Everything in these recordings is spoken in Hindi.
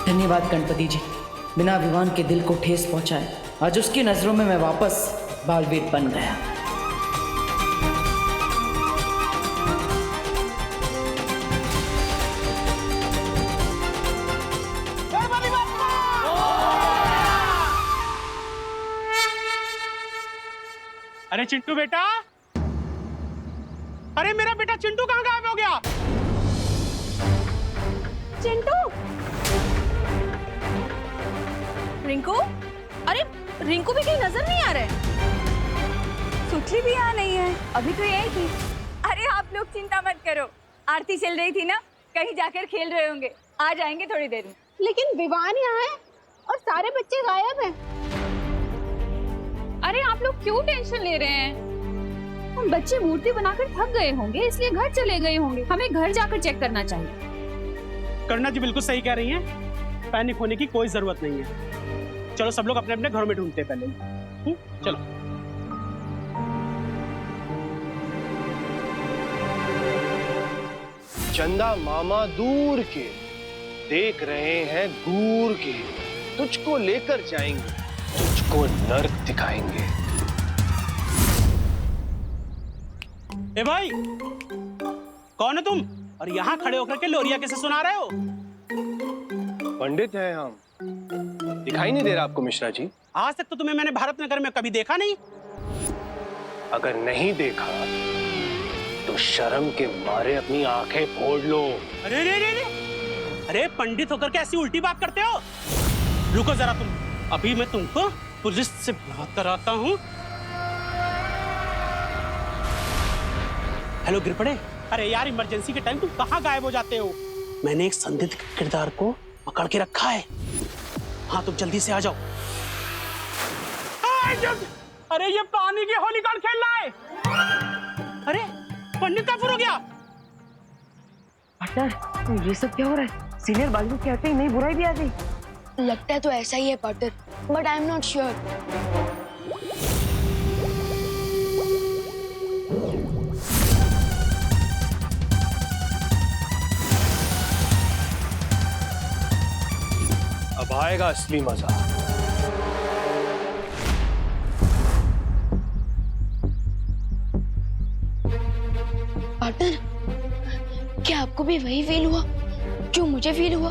धन्यवाद गणपति जी, बिना विवान के दिल को ठेस पहुंचाए आज उसकी नजरों में मैं वापस बालवीर बन गया। अरे चिंटू बेटा, अरे मेरा बेटा चिंटू कहाँ गायब हो गया? चिंटू, रिंकू, अरे रिंकू भी कहीं नजर नहीं आ रहा है। सुखली भी यहाँ नहीं है, अभी तो यही थी। अरे आप लोग चिंता मत करो, आरती चल रही थी ना, कहीं जाकर खेल रहे होंगे, आ जाएंगे थोड़ी देर में। लेकिन विवान यहाँ है और सारे बच्चे गायब हैं। अरे आप लोग क्यों टेंशन ले रहे हैं? हम बच्चे मूर्ति बनाकर थक गए होंगे, इसलिए घर चले गए होंगे। हमें घर जाकर चेक करना चाहिए। करुणा जी बिल्कुल सही कह रही हैं, पैनिक होने की कोई जरूरत नहीं है। चलो सब लोग अपने अपने घरों में ढूंढते हैं पहले। चलो। चंदा मामा दूर के देख रहे हैं दूर के, तुझको लेकर जाएंगे, तुझको नर्क दिखाएंगे। ए भाई, कौन है तुम? और यहाँ खड़े होकर के लोरिया कैसे सुना रहे हो? पंडित हैं हम, दिखाई नहीं दे रहा आपको मिश्रा जी? आज तक तो तुम्हें मैंने भारत नगर में कभी देखा नहीं। अगर नहीं देखा तो शर्म के मारे अपनी आंखें फोड़ लो। अरे रे रे रे, अरे पंडित होकर के ऐसी उल्टी बात करते हो? रुको जरा तुम, अभी मैं तुमको पुलिस से बात कराता हूँ। हेलो गिरपड़े, अरे यार इमरजेंसी के टाइम तुम कहाँ गायब हो जाते हो? मैंने एक संदिग्ध किरदार को पकड़ के रखा है। हाँ तुम जल्दी से आ जाओ। अरे ये पानी की होली कौन खेल रहा है? अरे पंडित कहाँ हो गया? पार्टनर, ये सब क्या हो रहा है? सीनियर बालू कहते ही नहीं बुराई भी आ गई। लगता है तो ऐसा ही है partner, but I am not sure. अब आएगा असली मजा। पार्टनर, क्या आपको भी वही फील हुआ जो मुझे फील हुआ?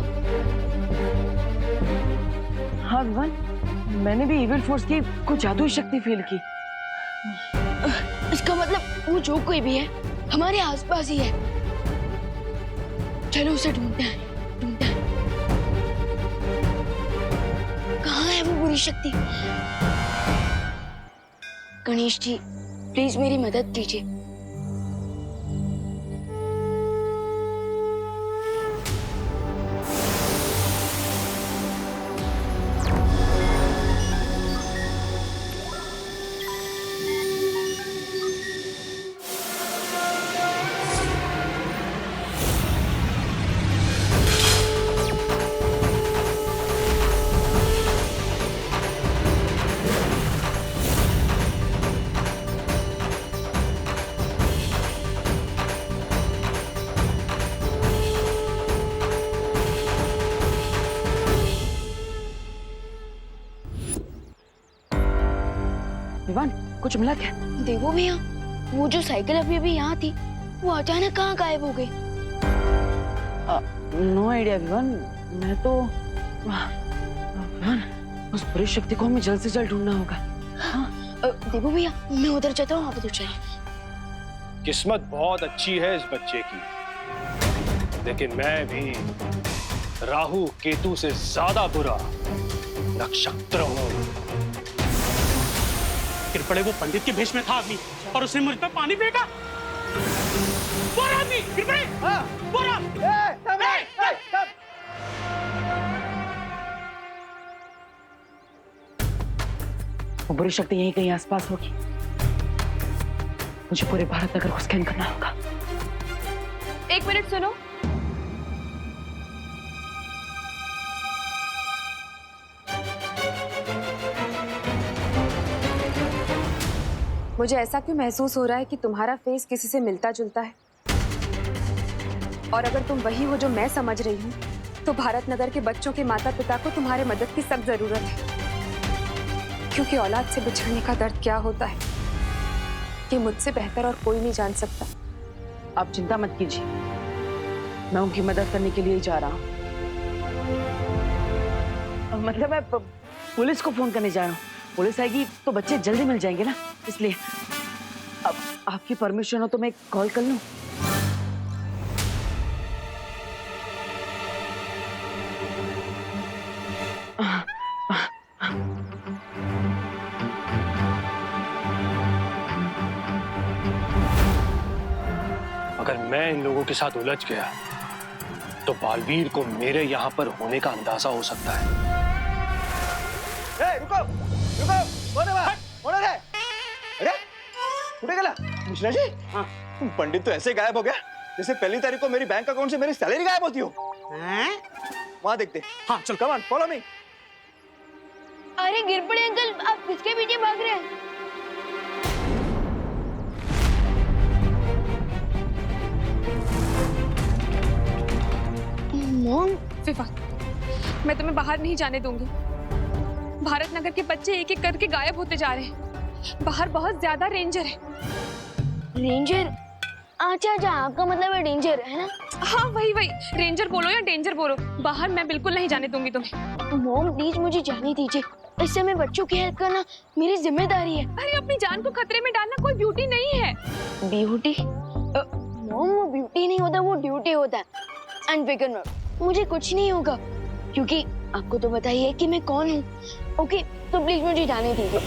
हाँ विवान, मैंने भी इविल फोर्स की कुछ जादुई शक्ति फील की। इसका मतलब वो जो कोई भी है हमारे आसपास ही है। चलो उसे ढूंढते हैं, ढूंढते हैं। कहाँ है वो बुरी शक्ति? गणेश जी, प्लीज मेरी मदद कीजिए। विवान, कुछ मिला क्या? देखो भैया, वो जो साइकिल अभी अभी यहाँ थी, वो अचानक कहाँ गायब हो गई? नो आइडिया विवान, मैं तो विवान, उस बुरी शक्ति को हमें जल्द से जल्द ढूंढना होगा। हाँ, देखो भैया, मैं उधर जाता हूँ, आप उधर चलिए। किस्मत बहुत अच्छी है इस बच्चे की, लेकिन मैं भी राहु केतु से ज्यादा बुरा नक्षत्र हूँ। गिरपड़े, वो पंडित के भेष में था आदमी और उसने मुझ पर पानी फेंका। वो आदमी, गिरपड़े, वो वो बुरी शक्ति यहीं कहीं आसपास होगी। मुझे पूरे भारत नगर को स्कैन करना होगा। एक मिनट सुनो। मुझे ऐसा क्यों महसूस हो रहा है कि तुम्हारा फेस किसी से मिलता जुलता है, और अगर तुम वही हो जो मैं समझ रही हूँ तो भारत नगर के बच्चों के माता पिता को तुम्हारे मदद की सख्त जरूरत है, क्योंकि औलाद से बिछड़ने का दर्द क्या होता है ये मुझसे बेहतर और कोई नहीं जान सकता। आप चिंता मत कीजिए, मैं उनकी मदद करने के लिए ही जा रहा हूँ। मतलब मैं पुलिस को फोन करने जा रहा हूँ। पुलिस आएगी तो बच्चे जल्दी मिल जाएंगे ना, इसलिए अब आपकी परमिशन हो तो मैं कॉल कर लूँ? अगर मैं इन लोगों के साथ उलझ गया तो बालवीर को मेरे यहाँ पर होने का अंदाजा हो सकता है। रुको रुको, कौन है? अरे उठे गला मिश्रा जी। हाँ, पंडित तो ऐसे गायब हो गया जैसे पहली तारीख को मेरी बैंक अकाउंट से मेरी सैलरी गायब होती हो। वहां देखते। हाँ चल, कम ऑन, फॉलो मी। अरे गिर पड़े अंकल, आप किसके पीछे भाग रहे हैं? मॉम, विवान, मैं तुम्हें बाहर नहीं जाने दूंगी। भारत नगर के बच्चे एक एक करके गायब होते जा रहे हैं। बाहर बहुत ज्यादा रेंजर है। रेंजर? अच्छा अच्छा, आपका मतलब है डेंजर, है ना? हाँ वही वही, रेंजर बोलो या डेंजर बोलो, बाहर मैं बिल्कुल नहीं जाने दूंगी तुम्हें। मॉम प्लीज मुझे जाने दीजिए, इस समय बच्चों की हेल्प करना मेरी जिम्मेदारी है। अरे अपनी जान को खतरे में डालना कोई ब्यूटी नहीं है। ब्यूटी? मॉम वो ब्यूटी नहीं होता, वो ड्यूटी होता है। एंड फिकर मत, मुझे कुछ नहीं होगा क्योंकि आपको तो बताइए कि मैं कौन हूँ। ओके तो प्लीज मुझे जाने दीजिए।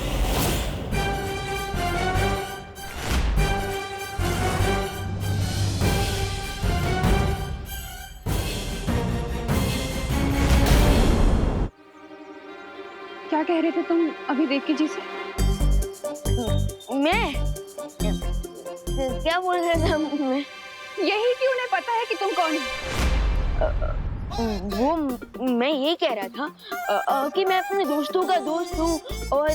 क्या कह रहे थे तुम अभी देवकी जी से? मैं क्या बोल रहा था मैं? यही कि उन्हें पता है कि तुम कौन हो। वो मैं ये कह रहा था कि मैं अपने दोस्तों का दोस्त हूँ और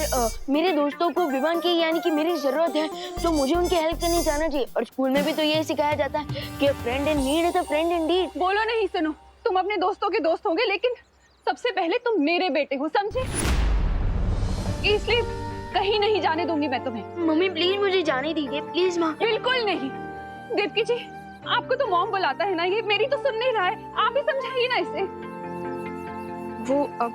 मेरे दोस्तों को विवान की यानी कि मेरी जरूरत है तो मुझे उनकी हेल्प करने जाना चाहिए। और स्कूल में भी तो ये सिखाया जाता है कि friend in need is a friend Indeed. बोलो नहीं, सुनो, तुम अपने दोस्तों के दोस्त होंगे लेकिन सबसे पहले तुम मेरे बेटे हो, समझे? इसलिए कहीं नहीं जाने दूंगी मैं तुम्हें। मम्मी प्लीज मुझे जाने दीजिए, प्लीज माँ। बिल्कुल नहीं। देवकी जी, आपको तो मॉम बुलाता है ना, ये मेरी तो सुन नहीं रहा है, आप ही समझाइए ना इसे। वो अब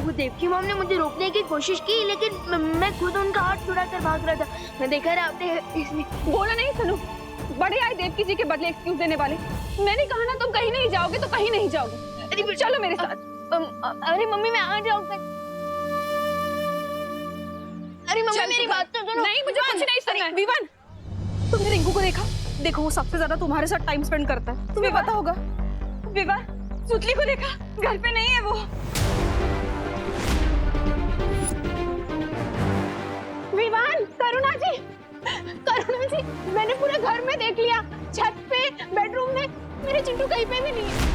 वो देवकी मॉम ने मुझे रोकने की कोशिश की लेकिन मैं खुद उनका हाथ छुड़ाकर भाग रहा था। मैं देखा रहा आपने इसमें। बोलो नहीं, सुनो, बड़े आए देवकी जी के बदले एक्सक्यूज देने वाले। मैंने कहा ना तुम कहीं नहीं जाओगे तो कहीं नहीं जाओगे। अरे चलो मेरे साथ। अरे मम्मी मैं आ जाऊंगा। अरे मम्मी मेरी बात तो सुनो। नहीं, मुझे कुछ नहीं सुनना है। विवान, तुमने रिंकू को देखा? देखो वो सबसे ज्यादा तुम्हारे साथ टाइम स्पेंड करता है, तुम्हें पता होगा। विवान, सुतली को देखा? घर पे नहीं है वो। विवान, करुणा जी, करुणा जी, मैंने पूरे घर में देख लिया, छत पे, बेडरूम में, मेरे चिंटू कहीं पे भी नहीं है।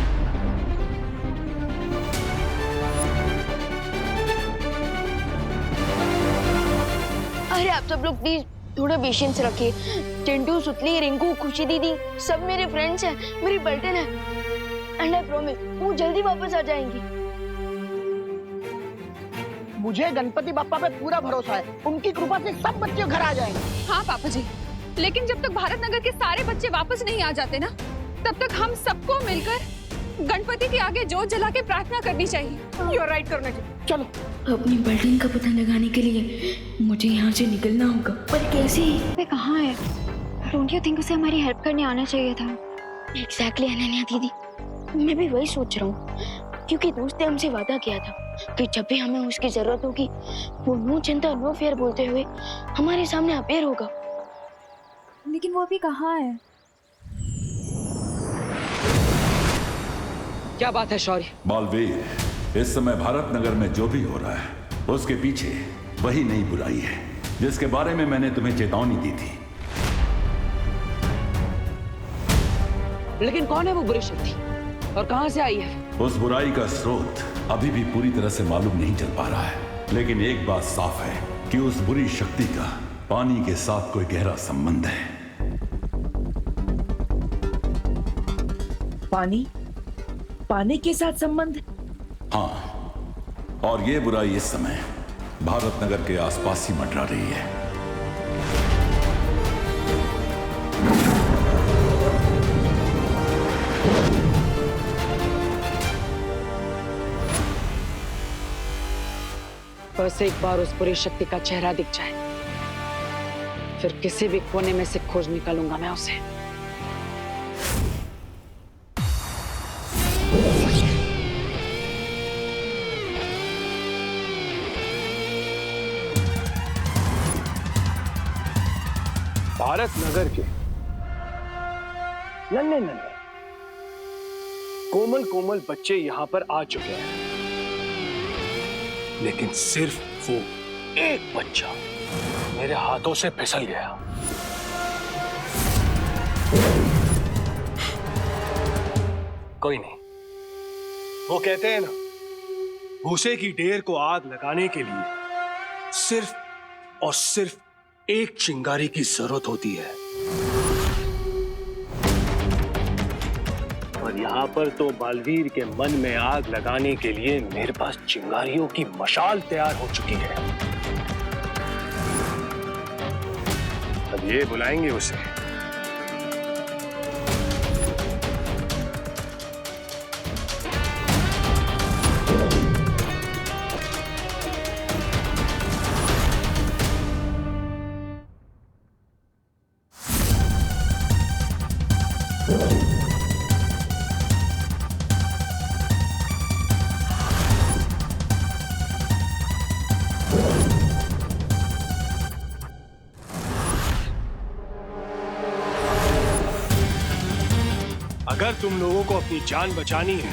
अरे आप सब लोग प्लीज थोड़ा पेशेंस रखिए। चिंटू, सुतली, रिंकू, खुशी दीदी सब मेरे फ्रेंड्स हैं, मेरी पलटन है। एंड आई प्रॉमिस वो जल्दी वापस आ जाएंगी। मुझे गणपति बप्पा पे पूरा भरोसा है, उनकी कृपा से सब बच्चे घर आ जाएंगे। हाँ पापा जी, लेकिन जब तक भारत नगर के सारे बच्चे वापस नहीं आ जाते ना, तब तक हम सबको मिलकर गणपति के आगे जोत जला के प्रार्थना करनी चाहिए। यू आर राइट करुणा जी। चलो अपनी पलटन का पता लगाने के लिए मुझे यहाँ से निकलना होगा, पर कैसे? वे कहाँ है? डोंट यू थिंक उसे हमारी हेल्प करने आना चाहिए था? एग्जैक्टली अनन्या दीदी, मैं भी वही सोच रहा हूँ क्योंकि दोस्त ने हमसे वादा किया था कि जब भी हमें उसकी जरूरत होगी वो नो चिंता नो फेयर बोलते हुए हमारे सामने अपेयर होगा। लेकिन वो अभी कहाँ है? क्या बात है शौर्य? बालवीर, इस समय भारत नगर में जो भी हो रहा है उसके पीछे वही नई बुराई है जिसके बारे में मैंने तुम्हें चेतावनी दी थी। लेकिन कौन है वो बुरी शक्ति और कहां से आई है? उस बुराई का स्रोत अभी भी पूरी तरह से मालूम नहीं चल पा रहा है, लेकिन एक बात साफ है कि उस बुरी शक्ति का पानी के साथ कोई गहरा संबंध है। पानी के साथ संबंध? हाँ, और ये बुराई इस समय भारत नगर के आसपास ही मंडरा रही है। बस एक बार उस बुरी शक्ति का चेहरा दिख जाए, फिर किसी भी कोने में से खोज निकालूंगा मैं उसे। भारत नगर के नन्हे नन्हे कोमल कोमल बच्चे यहां पर आ चुके हैं, लेकिन सिर्फ वो एक बच्चा मेरे हाथों से फिसल गया। कोई नहीं, वो कहते हैं ना, भूसे की ढेर को आग लगाने के लिए सिर्फ और सिर्फ एक चिंगारी की जरूरत होती है। और यहां पर तो बालवीर के मन में आग लगाने के लिए मेरे पास चिंगारियों की मशाल तैयार हो चुकी है। अब ये बुलाएंगे उसे। अगर तुम लोगों को अपनी जान बचानी है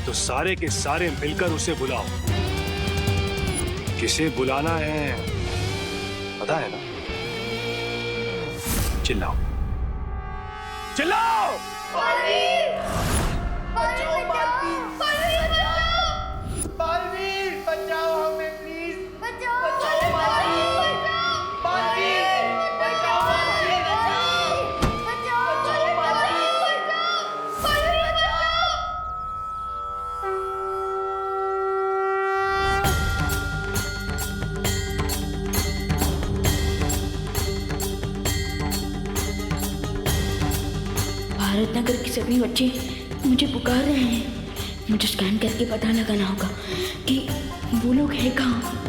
तो सारे के सारे मिलकर उसे बुलाओ। किसे बुलाना है पता है ना? चिल्लाओ चिल्लाओ। बालवीर बचाओ हमें प्लीज, बचाओ बालवीर, बालवीर बचाओ हमें, बचाओ बालवीर, भारत नगर के सभी बच्चे मुझे पुकार रहे हैं। मुझे स्कैन करके पता लगाना होगा कि वो लोग हैं कहाँ।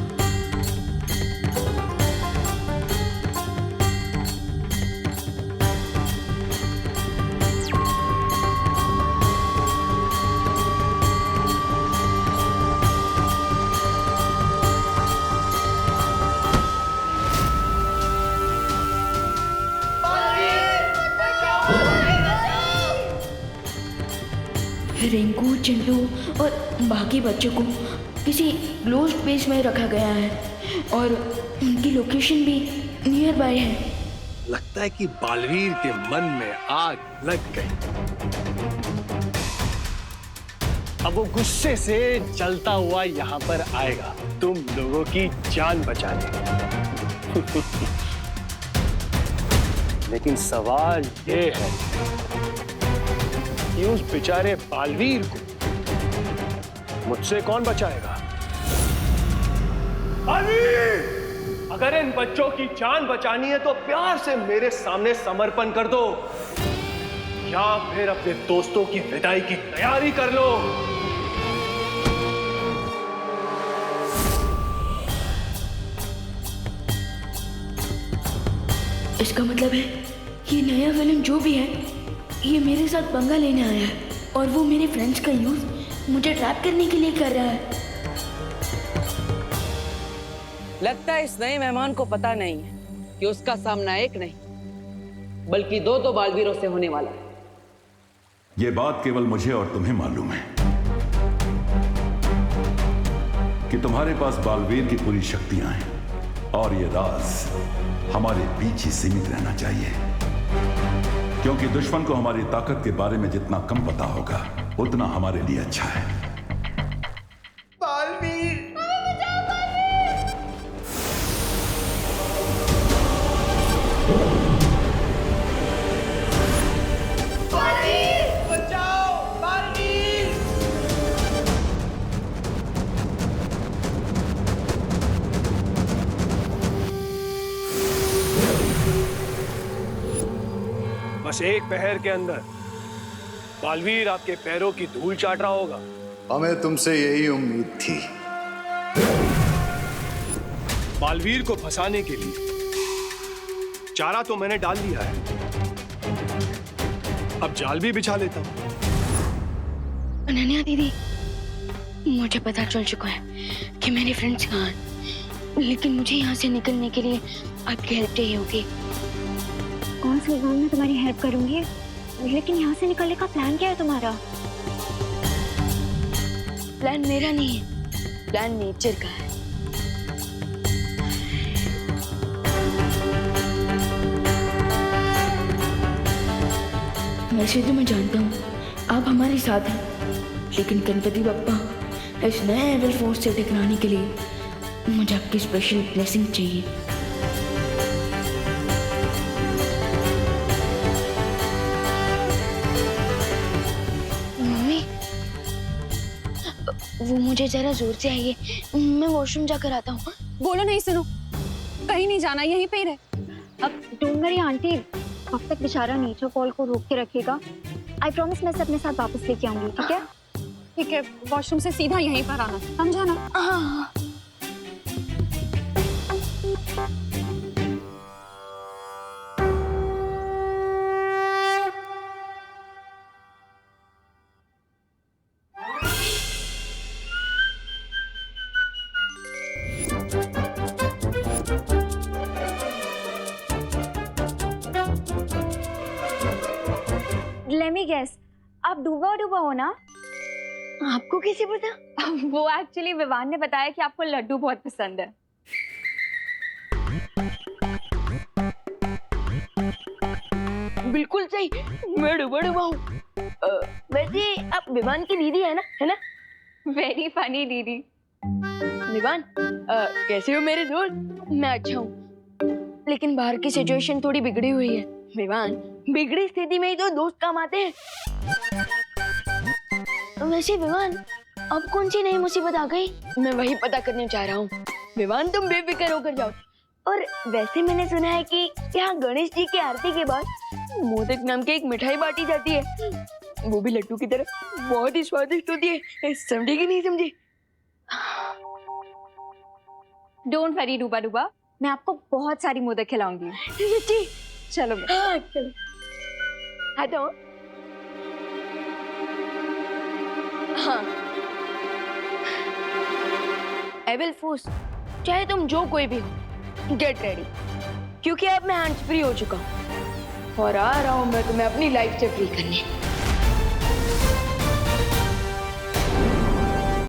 रिंकू, चिंटू और बाकी बच्चों को किसी क्लोज्ड स्पेस में रखा गया है और उनकी लोकेशन भी नियर बाय है। लगता है कि बालवीर के मन में आग लग गई। अब वो गुस्से से जलता हुआ यहाँ पर आएगा तुम लोगों की जान बचाने। लेकिन सवाल ये है कि उस बेचारे बालवीर को मुझसे कौन बचाएगा? बालवीर! अगर इन बच्चों की जान बचानी है तो प्यार से मेरे सामने समर्पण कर दो, या फिर अपने दोस्तों की विदाई की तैयारी कर लो। इसका मतलब है ये नया विलन जो भी है ये मेरे साथ पंगा लेने आया है और वो मेरे फ्रेंड्स का यूज मुझे ट्रैप करने के लिए कर रहा है। लगता है इस नए मेहमान को पता नहीं है कि उसका सामना एक नहीं बल्कि दो बालवीरों से होने वाला है। ये बात केवल मुझे और तुम्हें मालूम है कि तुम्हारे पास बालवीर की पूरी शक्तियां हैं और ये राज हमारे बीच ही सीमित रहना चाहिए, क्योंकि दुश्मन को हमारी ताकत के बारे में जितना कम पता होगा उतना हमारे लिए अच्छा है। बालवीर, बस एक पहर के अंदर बालवीर आपके पैरों की धूल चाट रहा होगा। हमें तुमसे यही उम्मीद थी। बालवीर को फंसाने के लिए चारा तो मैंने डाल दिया है, अब जाल भी बिछा लेता हूं। अनन्या दीदी, मुझे पता चल चुका है कि मेरे फ्रेंड्स कहाँ हैं, लेकिन मुझे यहाँ से निकलने के लिए आपकी हेल्प चाहिए होगी। कौन सी बात, मैं तुम्हारी हेल्प करूंगी, लेकिन यहाँ से निकलने का प्लान क्या है तुम्हारा? प्लान मेरा नहीं है, प्लान नेचर का है। वैसे तो मैं जानता हूँ आप हमारे साथ हैं, लेकिन गणपति बप्पा, इस नए एविल फोर्स से टकराने के लिए मुझे आपकी स्पेशल ब्लेसिंग चाहिए। मम्मी, वो मुझे जरा जोर से आइए, मैं वॉशरूम जाकर आता हूँ। बोलो नहीं, सुनो, कहीं नहीं जाना, यहीं पे ही रहे। अब डोंट वरी आंटी, अब तक बेचारा नेचर कॉल को रोक के रखेगा। आई प्रॉमिस मैं इसे अपने साथ वापस लेके आऊंगी, ठीक है? ठीक है, वॉशरूम से सीधा यहीं पर आना, समझा ना? हाँ। लेट मी गेस, आप डूबा डूबा हो ना? आपको कैसे पता? वो एक्चुअली विवान ने बताया कि आपको लड्डू बहुत पसंद है। बिल्कुल सही, मैं डूबा डूबा हूँ। वैसे आप विवान की दीदी है ना? वेरी फनी दीदी। विवान, कैसे हो मेरे दोस्त? मैं अच्छा हूँ, लेकिन बाहर की सिचुएशन थोड़ी बिगड़ी हुई है। विवान, बिगड़ी स्थिति में ही तो दोस्त काम आते हैं। वैसे विवान, अब कौन सी नई मुसीबत आ गई? मैं वही पता करने जा रहा हूँ। विवान, तुम बेफिक्र होकर जाओ। और वैसे मैंने सुना है कि यहाँ गणेश जी की आरती के बाद मोदक नाम की एक मिठाई बांटी जाती है, वो भी लड्डू की तरह, बहुत ही स्वादिष्ट होती है। समझी कि नहीं समझी? डोंट वरी डूबा डूबा, मैं आपको बहुत सारी मोदक खिलाऊंगी। सच्ची? चलो हाँ, चलो। हाँ तो हाँ, एविल फोर्स, चाहे तुम जो कोई भी हो, गेट रेडी, क्योंकि अब मैं हैंड्स फ्री हो चुका हूँ और आ रहा हूँ मैं तुम्हें अपनी लाइफ से फ्री करने।